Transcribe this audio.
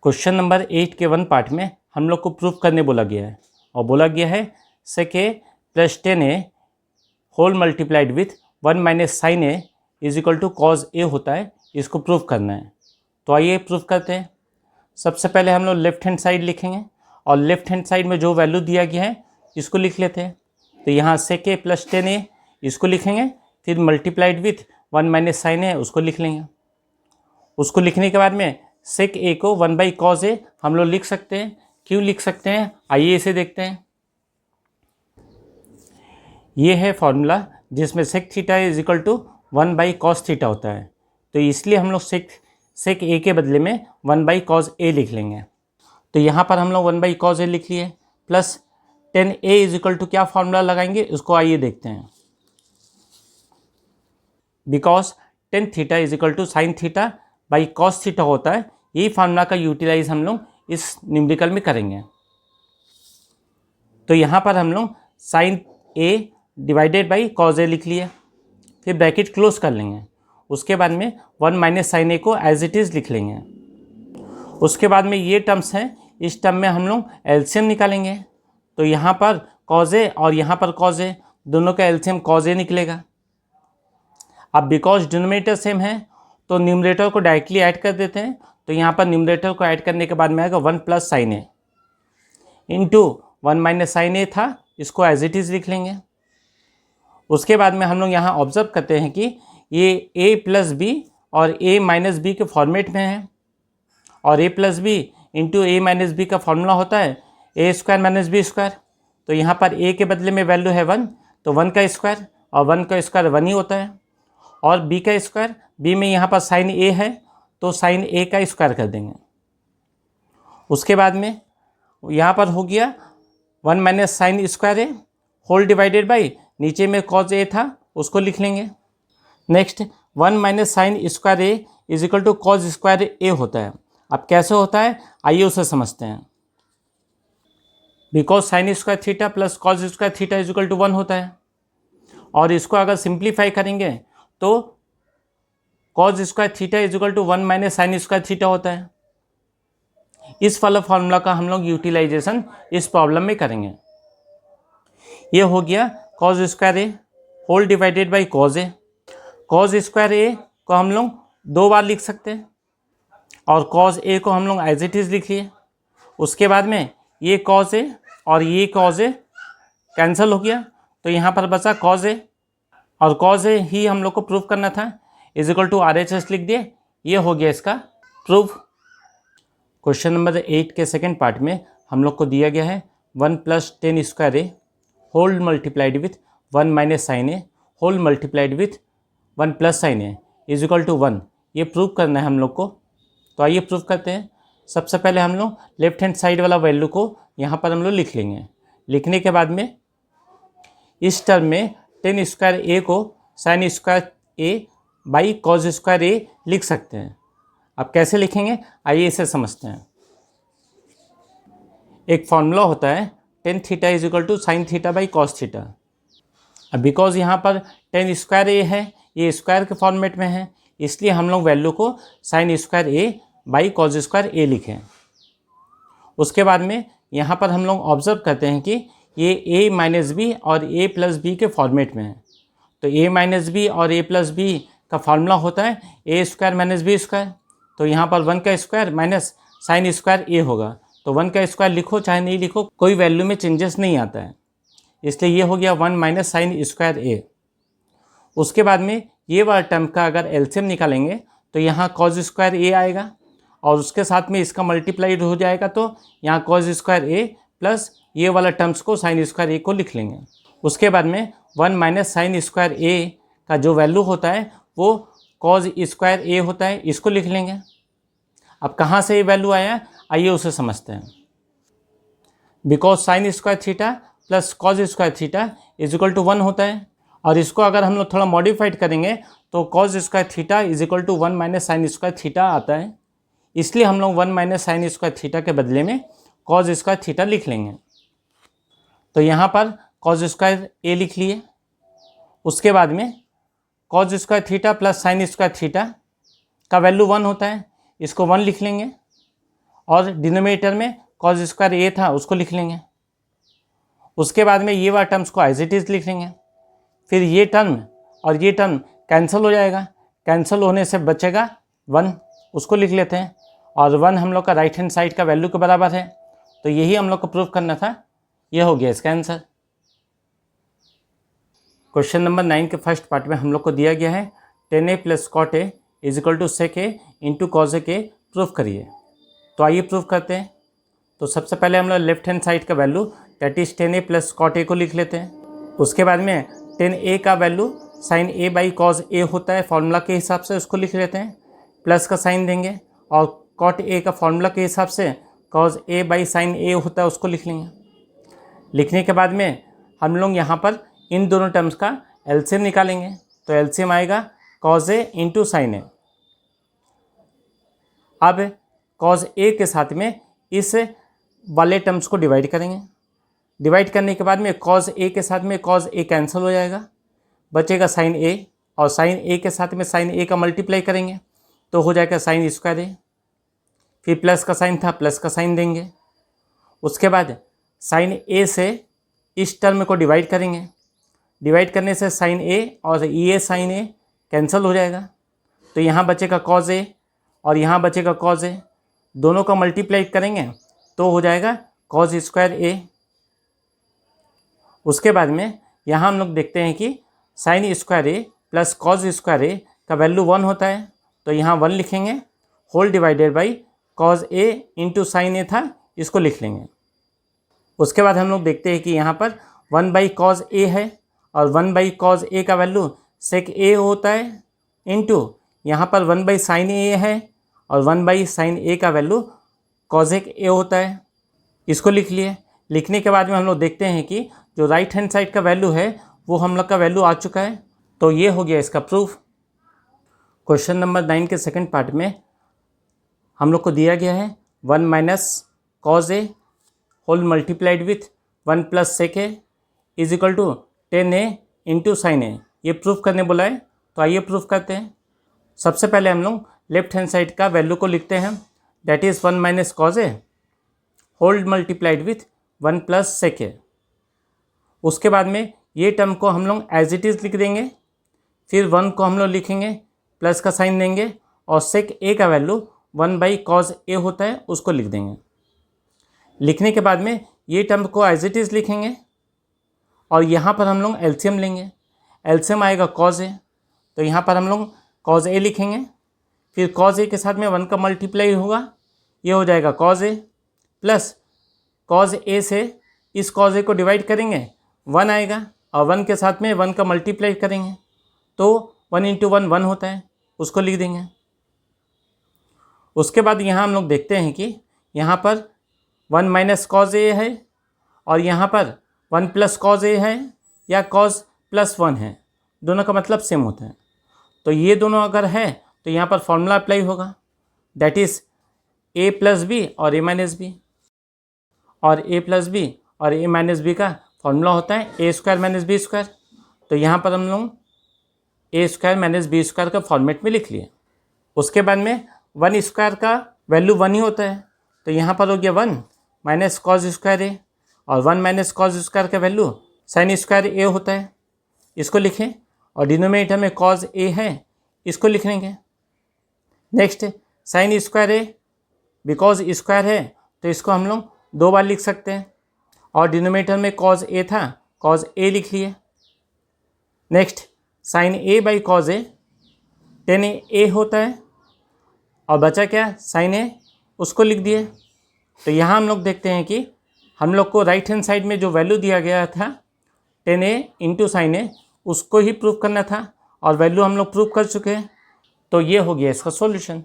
Question number 8 के 1 part में हम लोग को प्रूफ करने बोला गया है और बोला गया है sec a plus 10a whole multiplied with 1 minus sine A is equal to cos A होता है। इसको प्रूफ करना है, तो आइए प्रूफ करते हैं। सबसे पहले हम लोग लेफ्ट हैंड साइड लिखेंगे और लेफ्ट हैंड साइड में जो वैल्यू दिया गया है इसको लिख लेते हैं। तो यहाँ sec a प्लस 10a इसको लिखेंगे, फिर मल्टीप्लाइड विथ 1 माइनस साइन ए उसको लिख लेंगे। उसको लिखने के बाद में sec a को 1 बाई कॉज ए हम लोग लिख सकते हैं। क्यों लिख सकते हैं, आइए इसे देखते हैं। ये है फॉर्मूला जिसमें sec theta is equal to 1 by cos theta होता है, तो इसलिए हम लोग sec a के बदले में 1 बाई कॉज ए लिख लेंगे। तो यहाँ पर हम लोग 1 बाई कॉज ए लिख लिए, plus 10a is equal to क्या फॉर्मूला लगाएंगे उसको आइए देखते हैं। Because tan theta is equal to sine theta by cos theta होता है, यही फार्मूला का यूटिलाइज हम लोग इस न्यूमेरिकल में करेंगे। तो यहाँ पर हम लोग sine A divided by cos A लिख लिए, फिर ब्रैकेट क्लोज कर लेंगे। उसके बाद में 1 माइनस साइन ए को एज इट इज़ लिख लेंगे। उसके बाद में ये टर्म्स हैं, इस टर्म में हम लोग एलसीएम निकालेंगे। तो यहाँ पर कॉज ए और यहाँ पर कॉज ए दोनों का एलसीएम कॉज ए निकलेगा। अब बिकॉज डिनोमिनेटर सेम है तो न्यूमरेटर को डायरेक्टली ऐड कर देते हैं। तो यहाँ पर न्यूमरेटर को ऐड करने के बाद में आएगा 1 plus sine A into 1 minus sine A था, इसको एज इट इज़ लिख लेंगे। उसके बाद में हम लोग यहाँ ऑब्जर्व करते हैं कि ये a प्लस बी और a माइनस बी के फॉर्मेट में है, और a plus B into a minus B का फॉर्मूला होता है a square minus B square. तो यहाँ पर a के बदले में वैल्यू है 1, तो 1 का स्क्वायर और 1 का स्क्वायर 1 ही होता है, और b का स्क्वायर, b में यहाँ पर साइन a है तो साइन a का स्क्वायर कर देंगे। उसके बाद में यहाँ पर हो गया 1 minus sine square A whole divided by नीचे में कॉज ए था उसको लिख लेंगे। Next 1 minus sine square A is equal to cos square A होता है। अब कैसे होता है आइए उसे समझते हैं। Because sine square theta plus cos square theta is equal to 1 होता है, और इसको अगर सिंप्लीफाई करेंगे तो cos square theta is equal to 1 minus sine square theta होता है। इस वाला फॉर्मूला का हम लोग यूटिलाइजेशन इस प्रॉब्लम में करेंगे। ये हो गया cos square A whole divided by cos A. Cos square A को हम लोग 2 बार लिख सकते हैं, और कॉज ए को हम लोग एज इट इज़ लिख लिए। उसके बाद में ये कॉज ए और ये कॉज ए कैंसिल हो गया, तो यहाँ पर बचा कॉज ए, और कॉज ए ही हम लोग को प्रूफ करना था, इज इक्वल टू RHS लिख दिए। ये हो गया इसका प्रूफ। क्वेश्चन नंबर 8 के सेकेंड पार्ट में हम लोग को दिया गया है 1 plus 10 square A whole multiplied with 1 minus sine A whole multiplied with 1 plus sine A is equal to 1। ये प्रूफ करना है हम लोग को, तो आइए प्रूफ करते हैं। सबसे पहले हम लोग लेफ्ट हैंड साइड वाला वैल्यू को यहाँ पर हम लोग लिख लेंगे। लिखने के बाद में इस टर्म में 10 स्क्वायर ए को sine square A by cos square A लिख सकते हैं। अब कैसे लिखेंगे आइए इसे समझते हैं। एक फॉर्मूला होता है tan theta is equal to sine theta by cos theta. अब बिकॉज यहाँ पर 10 स्क्वायर ए है, ये स्क्वायर के फॉर्मेट में है, इसलिए हम लोग वैल्यू को sine square A by cos square A लिखें। उसके बाद में यहाँ पर हम लोग ऑब्जर्व करते हैं कि ये a माइनस बी और a प्लस बी के फॉर्मेट में है। तो a माइनस बी और a प्लस बी का फार्मूला होता है a square minus B square. तो यहाँ पर 1 का square minus sine square a होगा, तो 1 का स्क्वायर लिखो चाहे नहीं लिखो कोई वैल्यू में चेंजेस नहीं आता है, इसलिए ये हो गया 1 माइनस साइन स्क्वायर a। उसके बाद में ये वाला टर्म का अगर एलसीएम निकालेंगे तो यहाँ कॉज स्क्वायर a आएगा, और उसके साथ में इसका मल्टीप्लाइड हो जाएगा, तो यहाँ कॉज स्क्वायर a प्लस ये वाला टर्म्स को साइन स्क्वायर a को लिख लेंगे। उसके बाद में 1 माइनस साइन स्क्वायर a का जो वैल्यू होता है वो कॉज स्क्वायर a होता है, इसको लिख लेंगे। अब कहाँ से ये वैल्यू आया आइए उसे समझते हैं। Because sine square theta plus cos square theta is equal to 1 होता है, और इसको अगर हम लोग थोड़ा मॉडिफाइड करेंगे तो cos square theta is equal to 1 minus sine square theta आता है, इसलिए हम लोग 1 माइनस साइन स्क्वायर थीटा के बदले में कॉज स्क्वायर थीटा लिख लेंगे। तो यहाँ पर कॉज स्क्वायर ए लिख लिए। उसके बाद में cause square theta plus sign square theta का वैल्यू 1 होता है, इसको 1 लिख लेंगे। और डिनोमिनेटर में कॉज स्क्वायर ए था उसको लिख लेंगे। उसके बाद में ये वाला टर्म्स को एज इट इज़ लिख लेंगे। फिर ये टर्म और ये टर्म कैंसिल हो जाएगा, कैंसिल होने से बचेगा 1, उसको लिख लेते हैं। और 1 हम लोग का राइट हैंड साइड का वैल्यू के बराबर है, तो यही हम लोग को प्रूव करना था। ये हो गया इसका आंसर। क्वेश्चन नंबर 9 के फर्स्ट पार्ट में हम लोग को दिया गया है tan a plus cot A is equal to sec a into cos A के प्रूफ करिए। तो आइए प्रूफ करते हैं। तो सबसे पहले हम लोग लेफ्ट हैंड साइड का value that is tan a plus cot A को लिख लेते हैं। उसके बाद में tan a का value sine a by cos A होता है फॉर्मूला के हिसाब से, उसको लिख लेते हैं। प्लस का साइन देंगे और कॉट ए का फॉर्मूला के हिसाब से कॉज ए बाई साइन ए होता है, उसको लिख लेंगे। लिखने के बाद में हम लोग यहाँ पर इन दोनों टर्म्स का एलसीएम निकालेंगे। तो एलसीएम आएगा कॉज ए इंटू साइन ए। अब कॉज ए के साथ में इस वाले टर्म्स को डिवाइड करेंगे। डिवाइड करने के बाद में कॉज ए के साथ में कॉज ए कैंसिल हो जाएगा, बचेगा साइन ए, और साइन ए के साथ में साइन ए का मल्टीप्लाई करेंगे तो हो जाएगा साइन स्क्वायर ए। फिर प्लस का साइन था, प्लस का साइन देंगे। उसके बाद साइन ए से इस टर्म को डिवाइड करेंगे। डिवाइड करने से साइन ए और ये साइन ए कैंसिल हो जाएगा, तो यहाँ बचेगा कॉज ए और यहाँ बचेगा कॉज ए। दोनों का मल्टीप्लाई करेंगे तो हो जाएगा कॉज स्क्वायर ए। उसके बाद में यहाँ हम लोग देखते हैं कि sine square A plus cos square A का वैल्यू 1 होता है, तो यहाँ 1 लिखेंगे, whole divided by cos A into sine A था, इसको लिख लेंगे। उसके बाद हम लोग देखते हैं कि यहाँ पर 1 बाई कॉज ए है और 1 बाई कॉज ए का वैल्यू सेक ए होता है, इंटू यहाँ पर 1 बाई साइन ए है और 1 बाई साइन ए का वैल्यू कॉजेक ए होता है, इसको लिख लिए। लिखने के बाद में हम लोग देखते हैं कि जो राइट हैंड साइड का वैल्यू है वो हम लोग का वैल्यू आ चुका है, तो ये हो गया इसका प्रूफ। क्वेश्चन नंबर 9 के सेकंड पार्ट में हम लोग को दिया गया है 1 minus cos A whole multiplied with 1 plus sec A is equal to tan a into sine A. ये प्रूफ करने बोला है, तो आइए प्रूफ करते हैं। सबसे पहले हम लोग लेफ्ट हैंड साइड का वैल्यू को लिखते हैं, that is 1 minus cos A whole multiplied with 1 plus sec A. उसके बाद में ये टर्म को हम लोग एज इट इज़ लिख देंगे। फिर 1 को हम लोग लिखेंगे, प्लस का साइन देंगे और सेक ए का वैल्यू 1 बाई कॉज ए होता है, उसको लिख देंगे। लिखने के बाद में ये टर्म को एज इट इज़ लिखेंगे और यहाँ पर हम लोग एलसीएम लेंगे। एलसीएम आएगा कॉज ए, तो यहाँ पर हम लोग कॉज ए लिखेंगे। फिर कॉज ए के साथ में 1 का मल्टीप्लाई होगा, ये हो जाएगा कॉज ए, प्लस कॉज ए से इस कॉज ए को डिवाइड करेंगे, 1 आएगा और 1 के साथ में 1 का मल्टीप्लाई करेंगे तो 1 इंटू 1 1 होता है, उसको लिख देंगे। उसके बाद यहाँ हम लोग देखते हैं कि यहाँ पर 1 माइनस कॉज ए है और यहाँ पर 1 प्लस कॉज ए है या कॉज प्लस 1 है, दोनों का मतलब सेम होता है। तो ये दोनों अगर है तो यहाँ पर फॉर्मूला अप्लाई होगा, that is A plus B और ए माइनस बी, और ए प्लस बी और ए माइनस बी का फॉर्मूला होता है A square minus B square. तो यहाँ पर हम लोग A square minus B square का फॉर्मेट में लिख लिए। उसके बाद में 1 स्क्वायर का वैल्यू 1 ही होता है, तो यहाँ पर हो गया 1 माइनस कॉज स्क्वायर ए, और 1 माइनस कॉज स्क्वायर का वैल्यू साइन स्क्वायर ए होता है, इसको लिखें। और डिनोमिनेटर में कॉज ए है, इसको लिख लेंगे। Next sign square A, because square है तो इसको हम लोग 2 बार लिख सकते हैं, और डिनोमिनेटर में कॉज ए था, कॉज ए लिख लिए। Next sine A by cos A, tan A होता है और बचा क्या साइन ए, उसको लिख दिए। तो यहाँ हम लोग देखते हैं कि हम लोग को राइट हैंड साइड में जो वैल्यू दिया गया था tan ए इंटू साइन ए, उसको ही प्रूफ करना था और वैल्यू हम लोग प्रूफ कर चुके हैं, तो ये हो गया इसका सॉल्यूशन।